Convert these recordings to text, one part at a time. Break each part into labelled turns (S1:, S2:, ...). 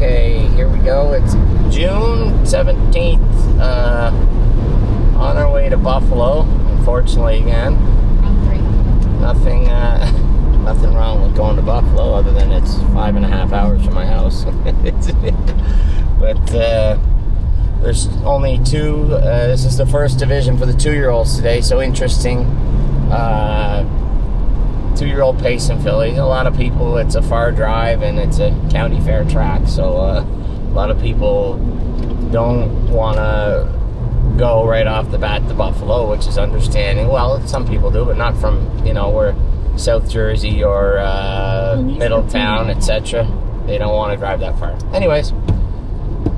S1: Okay, here we go. It's June 17th. On our way to Buffalo, unfortunately again. Nothing wrong with going to Buffalo other than it's 5.5 hours from my house. But there's only two. This is the first division for the 2-year-olds today, so interesting. 2-year-old Payson filly. A lot of people, it's a far drive and it's a county fair track, so a lot of people don't want to go right off the bat to Buffalo, which is understanding. Well, some people do, but not from, where South Jersey or Middletown, etc. They don't want to drive that far. Anyways,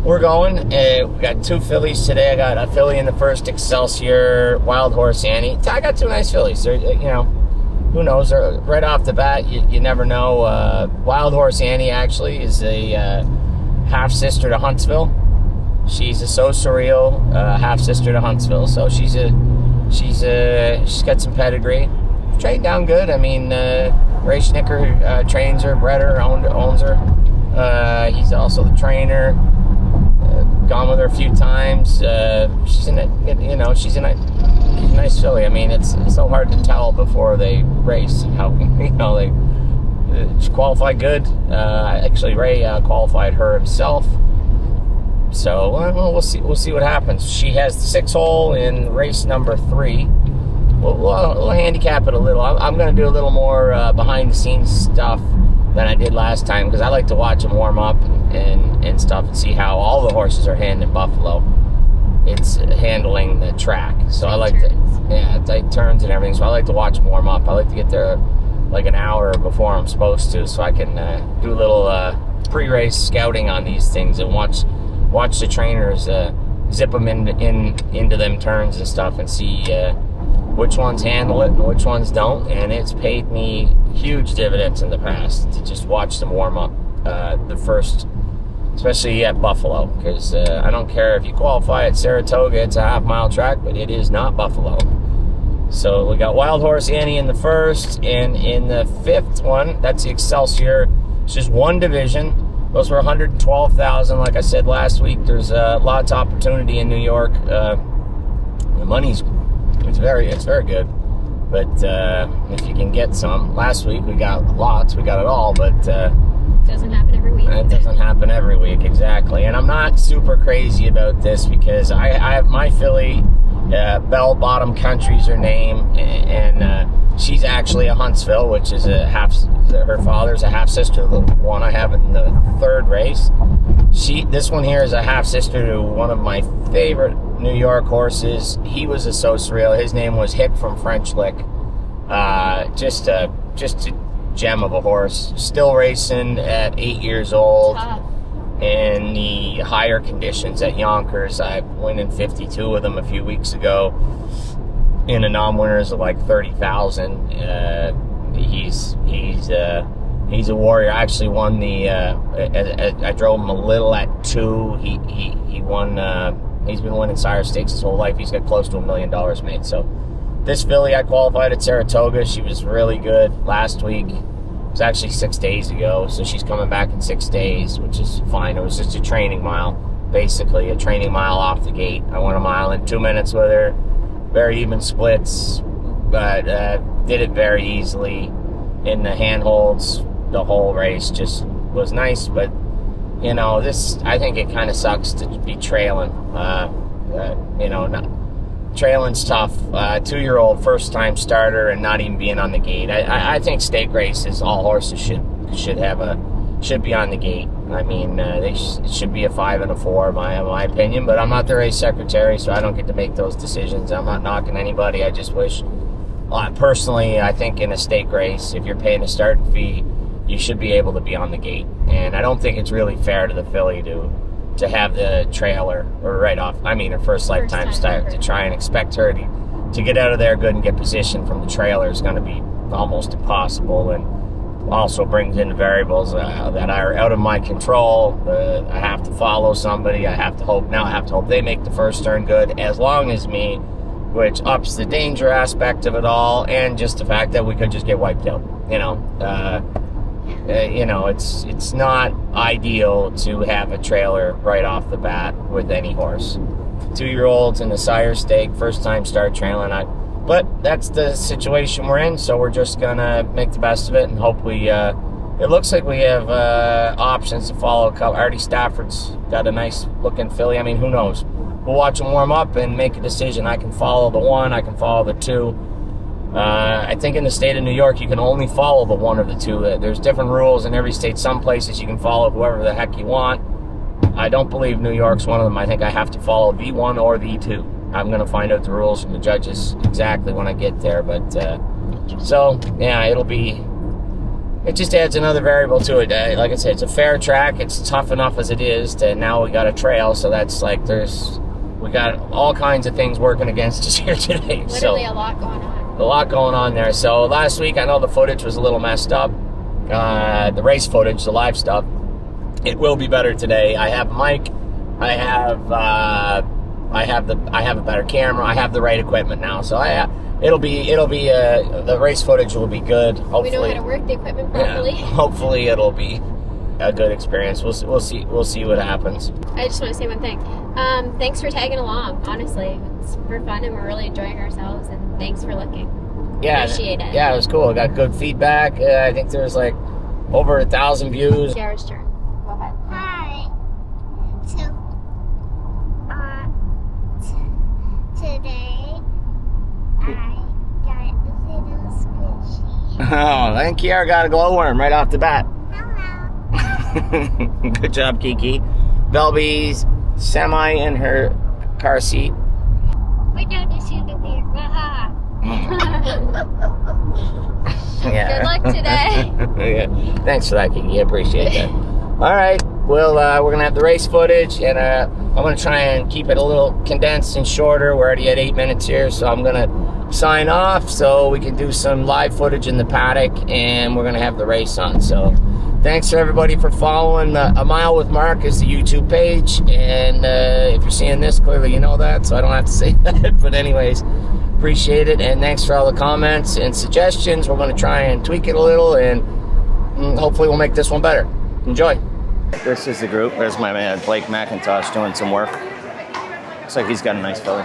S1: we're going. We got 2 fillies today. I got a filly in the first, Excelsior, Wild Horse Annie. I got 2 nice fillies. They're, who knows? Right off the bat, you never know. Wild Horse Annie actually is a half sister to Huntsville. She's a So Surreal half sister to Huntsville, so she's got some pedigree. Trained down good. I mean, Ray Schnicker trains her, bred her, owns her. He's also the trainer. Gone with her a few times. She's in it. She's a nice filly. I mean, it's so hard to tell before they race how she qualified good. Actually, Ray qualified her himself. So we'll see. We'll see what happens. She has the 6-hole in race number 3. We'll handicap it a little. I'm going to do a little more behind-the-scenes stuff than I did last time, because I like to watch them warm up and stuff and see how all the horses are handling Buffalo. It's handling the track, so I like tight turns and everything. So I like to watch them warm up. I like to get there like an hour before I'm supposed to, so I can do a little pre-race scouting on these things and watch the trainers zip them into them turns and stuff, and see which ones handle it and which ones don't. And it's paid me huge dividends in the past to just watch them warm up the first, especially at Buffalo, because I don't care if you qualify at Saratoga, it's a half-mile track, but it is not Buffalo. So we got Wild Horse Annie in the first, and in the 5th one, that's the Excelsior. It's just one division. Those were $112,000. Like I said last week, there's lots of opportunity in New York. The money's it's very good, but if you can get some. Last week we got lots, we got it all, but
S2: doesn't happen every week.
S1: It doesn't happen every week, exactly. And I'm not super crazy about this, because I have my filly, Bell Bottom Country's her name, and she's actually a Huntsville, which is her father's a half sister to the one I have in the 3rd race. This one here is a half sister to one of my favorite New York horses. He was a So Surreal. His name was Hick from French Lick. Just a gem of a horse. Still racing at 8 years old.
S2: Tough.
S1: In the higher conditions at Yonkers. I went in 52 of them a few weeks ago in a non-winners of like 30,000. He's a warrior. I actually won the I drove him a little at 2. He won. He's been winning sire stakes his whole life. He's got close to $1 million made. So this filly, I qualified at Saratoga. She was really good last week. It was actually 6 days ago, so she's coming back in 6 days, which is fine. It was just a training mile, basically a training mile off the gate. I went a mile in 2 minutes with her. Very even splits, but did it very easily in the handholds. The whole race just was nice, but this, I think it kind of sucks to be trailing. Trailing's tough. 2-year-old first-time starter and not even being on the gate. I think stake races, all horses should be on the gate. I mean, it should be a 5 and a 4, in my opinion. But I'm not the race secretary, so I don't get to make those decisions. I'm not knocking anybody. I just wish, personally, I think in a stake race, if you're paying a starting fee, you should be able to be on the gate. And I don't think it's really fair to the filly to have the trailer or her first lifetime start, to try and expect her to get out of there good and get position from the trailer is going to be almost impossible, and also brings in variables that are out of my control. I have to follow somebody. I have to hope they make the first turn good as long as me, which ups the danger aspect of it all, and just the fact that we could just get wiped out. you know, it's not ideal to have a trailer right off the bat with any horse. 2-year-olds in the sire stake, first time start trailing. But that's the situation we're in, so we're just gonna make the best of it and hope we. It looks like we have options to follow. Artie Stafford's got a nice looking filly. I mean, who knows? We'll watch them warm up and make a decision. I can follow the 1, I can follow the 2. I think in the state of New York, you can only follow the 1 or the 2. There's different rules in every state. Some places you can follow whoever the heck you want. I don't believe New York's one of them. I think I have to follow V1 or V2. I'm going to find out the rules from the judges exactly when I get there. But, so, yeah, it just adds another variable to it. Like I said, it's a fair track. It's tough enough as it is. Now we got a trail, so that's like we got all kinds of things working against us here today.
S2: Literally a lot going on.
S1: A lot going on there. So last week, I know the footage was a little messed up. The race footage, the live stuff. It will be better today. I have mic. I have a better camera. I have the right equipment now. So it'll be the race footage will be good. Hopefully,
S2: we know how to work the equipment properly.
S1: Yeah, hopefully it'll be a good experience. We'll see what happens.
S2: I just want to say one thing. Thanks for tagging along. Honestly, it's for fun and we're really enjoying ourselves. And thanks for looking.
S1: Yeah,
S2: appreciate it.
S1: Yeah, it was cool. I got good feedback. I think there's like over 1,000 views.
S2: Yara's turn. Go ahead.
S3: Hi. So, today I got a little squishy.
S1: Oh, I think Kiara got a glowworm right off the bat.
S3: Hello.
S1: Good job, Kiki. Belby's semi in her car seat.
S3: We're down to see the beer.
S1: Yeah.
S2: Good luck today.
S1: Yeah. Thanks for that, Kiki. I appreciate that. All right. Well, we're going to have the race footage, and I'm going to try and keep it a little condensed and shorter. We're already at 8 minutes here, so I'm going to sign off so we can do some live footage in the paddock, and we're going to have the race on. So thanks for everybody for following. A Mile with Mark is the YouTube page, and if you're seeing this, clearly you know that, so I don't have to say that. But anyways, appreciate it, and thanks for all the comments and suggestions. We're going to try and tweak it a little, and hopefully we'll make this one better. Enjoy. This is the group. There's my man Blake McIntosh doing some work. Looks like he's got a nice filly.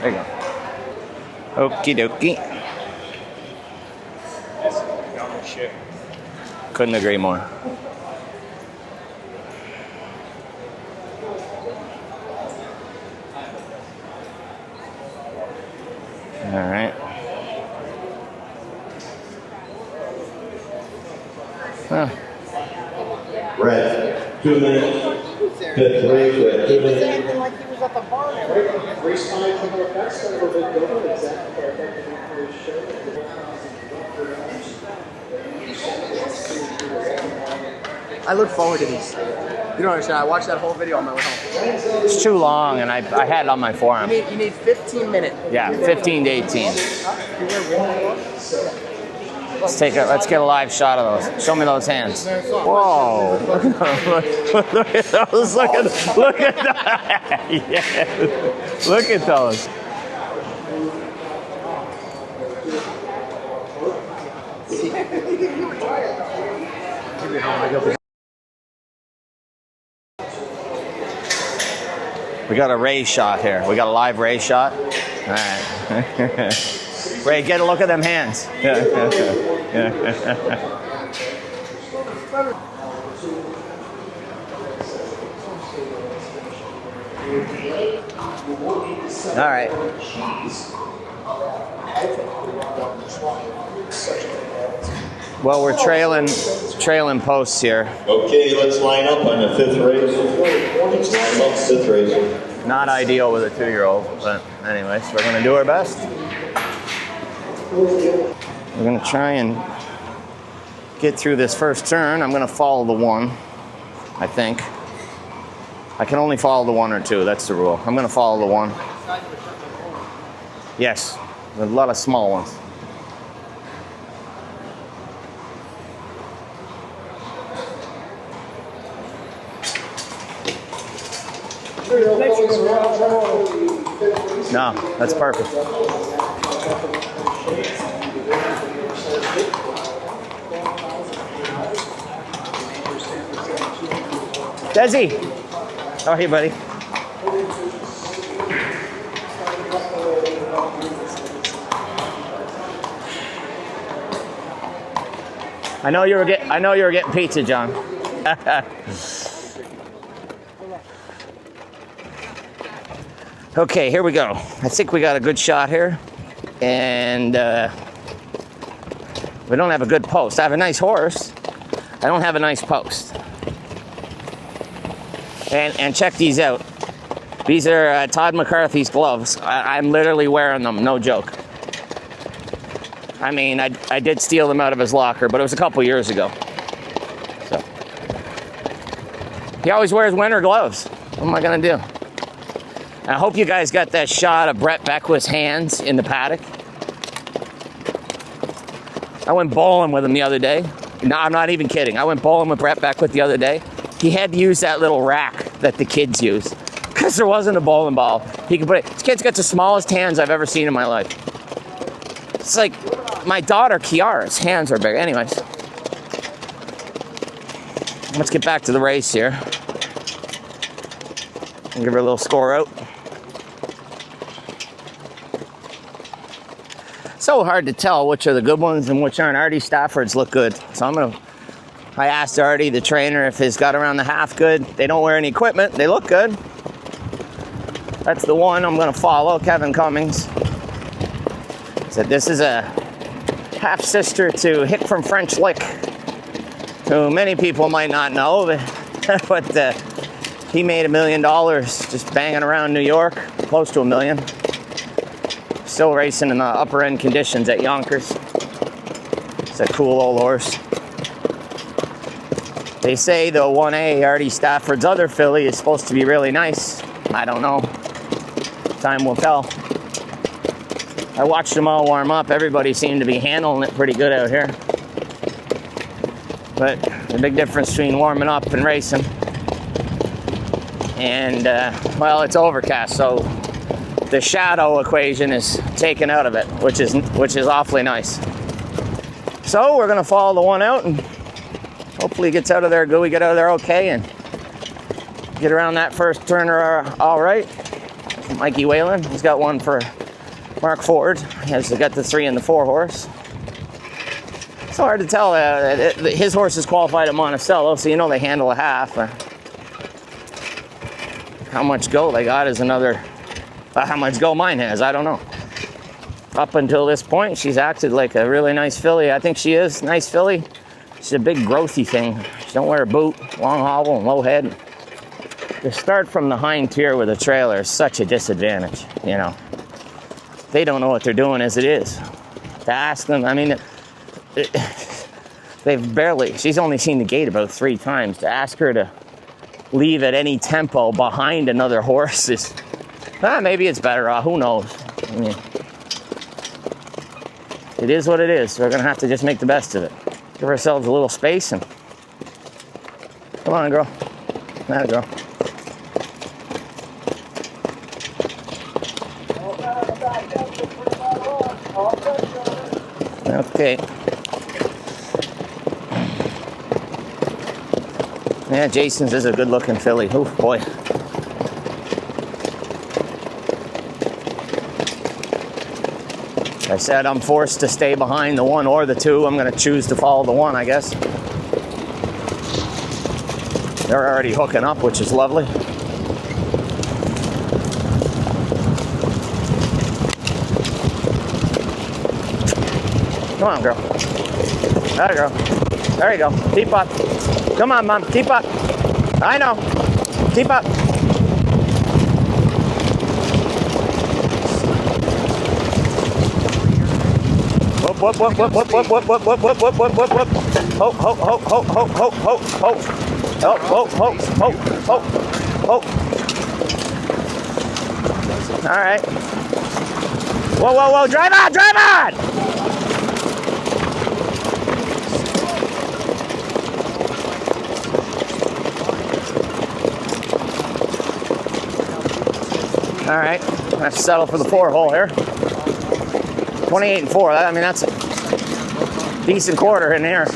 S1: There you go. Okie dokie. Couldn't agree more. All right. Huh.
S4: Red, 2 minutes. Fifth race, red, 2 minutes.
S5: Like he was at the bar. Race 5 from North Started over at Dover, exactly where I think the show. I look forward to these. You don't understand. I watched that whole video on my way home.
S1: It's too long, and I had it on my forearm.
S5: You need 15 minutes.
S1: Yeah, 15 to 18. Let's get a live shot of those. Show me those hands. Whoa! Look at those! Look at that! Yes. Look at those. We got a Ray shot here. We got a live Ray shot. All right. Ray, get a look at them hands. All right. Well, we're trailing posts here.
S4: Okay, let's line up on the fifth race. Let's line up fifth race.
S1: Not ideal with a 2-year-old, but anyways, we're going to do our best. We're going to try and get through this first turn. I'm going to follow the 1, I think. I can only follow the 1 or 2. That's the rule. I'm going to follow the 1. Yes, a lot of small ones. No, that's perfect. Desi! Oh, hey, buddy. I know you were getting pizza, John. Okay, here we go. I think we got a good shot here, and we don't have a good post. I have a nice horse. I don't have a nice post. And check these out. These are Todd McCarthy's gloves. I'm literally wearing them, no joke. I mean, I did steal them out of his locker, but it was a couple years ago. So he always wears winter gloves. What am I gonna do? I hope you guys got that shot of Brett Beckwith's hands in the paddock. I went bowling with him the other day. No, I'm not even kidding. I went bowling with Brett Beckwith the other day. He had to use that little rack that the kids use because there wasn't a bowling ball. He could put it. This kid's got the smallest hands I've ever seen in my life. It's like my daughter Kiara's hands are big. Anyways, let's get back to the race here. I'll give her a little score out. So hard to tell which are the good ones and which aren't. Artie Stafford's look good. So I asked Artie, the trainer, if his got around the half good. They don't wear any equipment. They look good. That's the one I'm going to follow, Kevin Cummings. So this is a half-sister to Hick from French Lick, who many people might not know, but he made $1 million just banging around New York, close to $1 million. Still racing in the upper end conditions at Yonkers. It's a cool old horse. They say the 1A, Artie Stafford's other filly, is supposed to be really nice. I don't know. Time will tell. I watched them all warm up. Everybody seemed to be handling it pretty good out here. But the big difference between warming up and racing. And, well, it's overcast, so the shadow equation is taken out of it, which is awfully nice. So we're gonna follow the one out and hopefully he gets out of there good. We get out of there okay and get around that first turner all right. Mikey Whalen, he's got one for Mark Ford. He has got the 3 and the 4 horse. It's so hard to tell. His horse is qualified at Monticello, so you know they handle a half. How much go they got is another. How much go mine has, I don't know. Up until this point, she's acted like a really nice filly. I think she is. Nice filly. She's a big growthy thing. She don't wear a boot, long hobble, and low head. To start from the hind tier with a trailer is such a disadvantage, you know. They don't know what they're doing as it is. To ask them, I mean, she's only seen the gate about 3 times. To ask her to leave at any tempo behind another horse is... maybe it's better off. Who knows? I mean, it is what it is. We're going to have to just make the best of it. Give ourselves a little space and... Come on, girl. That girl. Okay. Yeah, Jason's is a good-looking filly. Oh, boy. I said I'm forced to stay behind the 1 or the 2. I'm going to choose to follow the 1, I guess. They're already hooking up, which is lovely. Come on, girl. There you go. There you go. Keep up. Come on, Mom. Keep up. I know. Keep up. Whoop, whoop, whoop, whoop, whoop, whoop, whoop, whoop, whoop, whoop, whoop, whoop, whoop. Ho, ho, ho, ho, ho, ho, ho, ho. Ho, ho, ho, ho, ho, ho. All right. Whoa, whoa, whoa, drive on, drive on! All right, let's settle for the 4 hole here. 28 and 4. I mean, that's a decent quarter in here.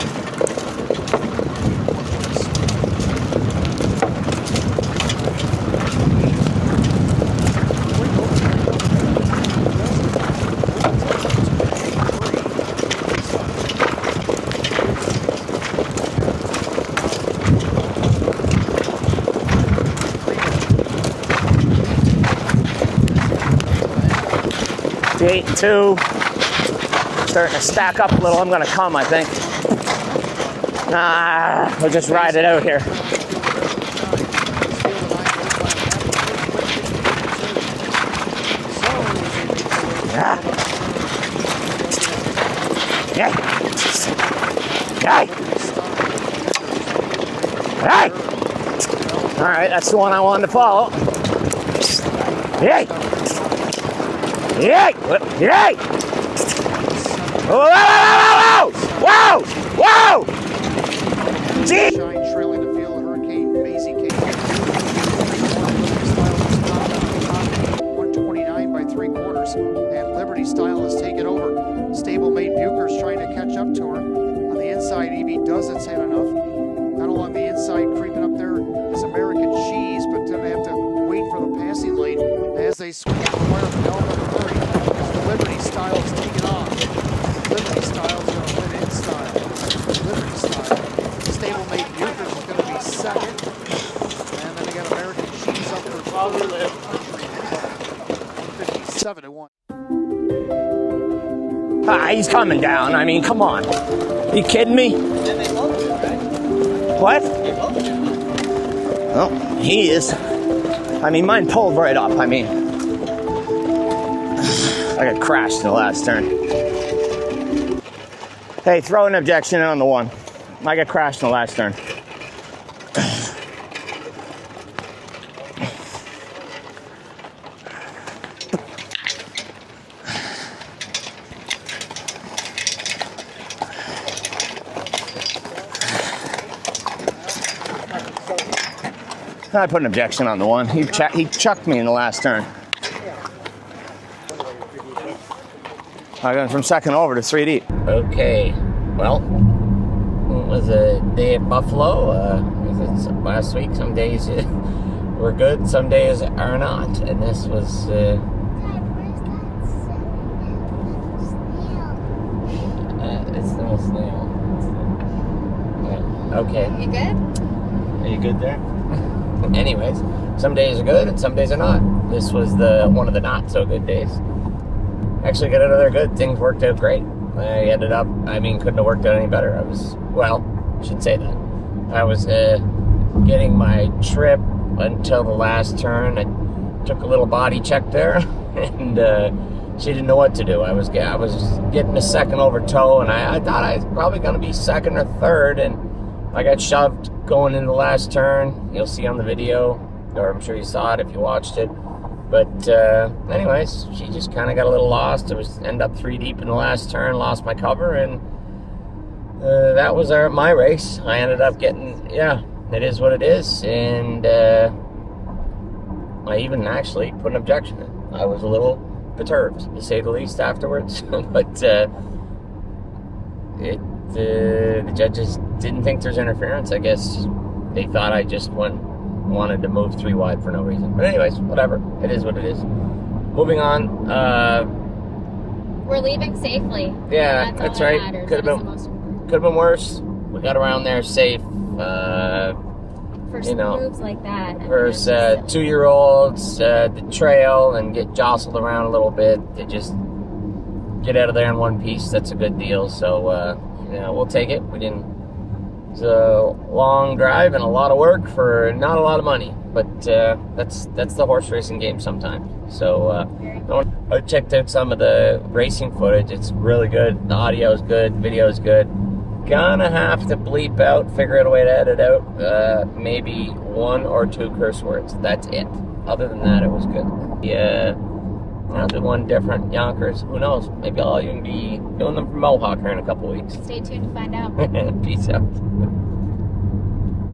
S1: The 8 and 2. Starting to stack up a little. I'm gonna come, I think. We'll just ride it out here. Yeah. Hey. All right, that's the one I wanted to follow. Yay! Yay! Yay! Whoa! Whoa! Whoa! Whoa! Gee!
S6: Shine trailing the field, Hurricane Maisie King. 129 by 3/4, and Liberty Style has taken over. Stablemate Bucher's trying to catch up to her. On the inside, Evie does its head enough. Not along the inside, creeping up there is American Cheese, but then they have to wait for the passing lane as they swing at the wire from number 30. Liberty Style is taken off. Liberty Style is going to win in style. Liberty Style. Stablemate Bucher's is going to be second. And then they got American Cheese up for 57 to 1.
S1: He's coming down. I mean, come on. You kidding me? What? Oh, he is. I mean, mine pulled right up. I mean, I got crashed in the last turn. Hey, throw an objection in on the 1. I got crashed in the last turn. I put an objection on the 1. He chucked me in the last turn. I got from second over to 3 deep. Okay, well, it was a day at Buffalo. Last week, some days were good, some days are not. And this was... it's no snail. Yeah. Okay.
S2: You good?
S1: Are you good there? Anyways, some days are good and some days are not. This was one of the not so good days. Actually got another good. Things worked out great. I ended up, couldn't have worked out any better. I should say that. I was getting my trip until the last turn. I took a little body check there, and she didn't know what to do. I was getting a second over toe, and I thought I was probably going to be second or third, and I got shoved going in the last turn. You'll see on the video, or I'm sure you saw it if you watched it. But anyways, she just kind of got a little lost. It was end up 3 deep in the last turn, lost my cover, and that was my race. I ended up getting, it is what it is. And I even actually put an objection in. I was a little perturbed, to say the least, afterwards. But the judges didn't think there's interference. I guess they thought I just wanted to move 3 wide for no reason. But anyways, whatever. It is what it is. Moving on.
S2: We're leaving safely.
S1: Yeah, that's right.
S2: That
S1: Could have been worse. We got around there safe.
S2: For some moves like that.
S1: Versus 2-year-olds, the trail, and get jostled around a little bit. They just get out of there in one piece. That's a good deal. So we'll take it. It's a long drive and a lot of work for not a lot of money, but that's the horse racing game sometimes. So I checked out some of the racing footage. It's really good. The audio is good, video is good. Gonna have to bleep out, figure out a way to edit out maybe 1 or 2 curse words. That's it. Other than that, it was good. I'll do one different Yonkers. Who knows? Maybe I'll even be doing them from Mohawk here in a couple weeks.
S2: Stay tuned to find out.
S1: Peace out.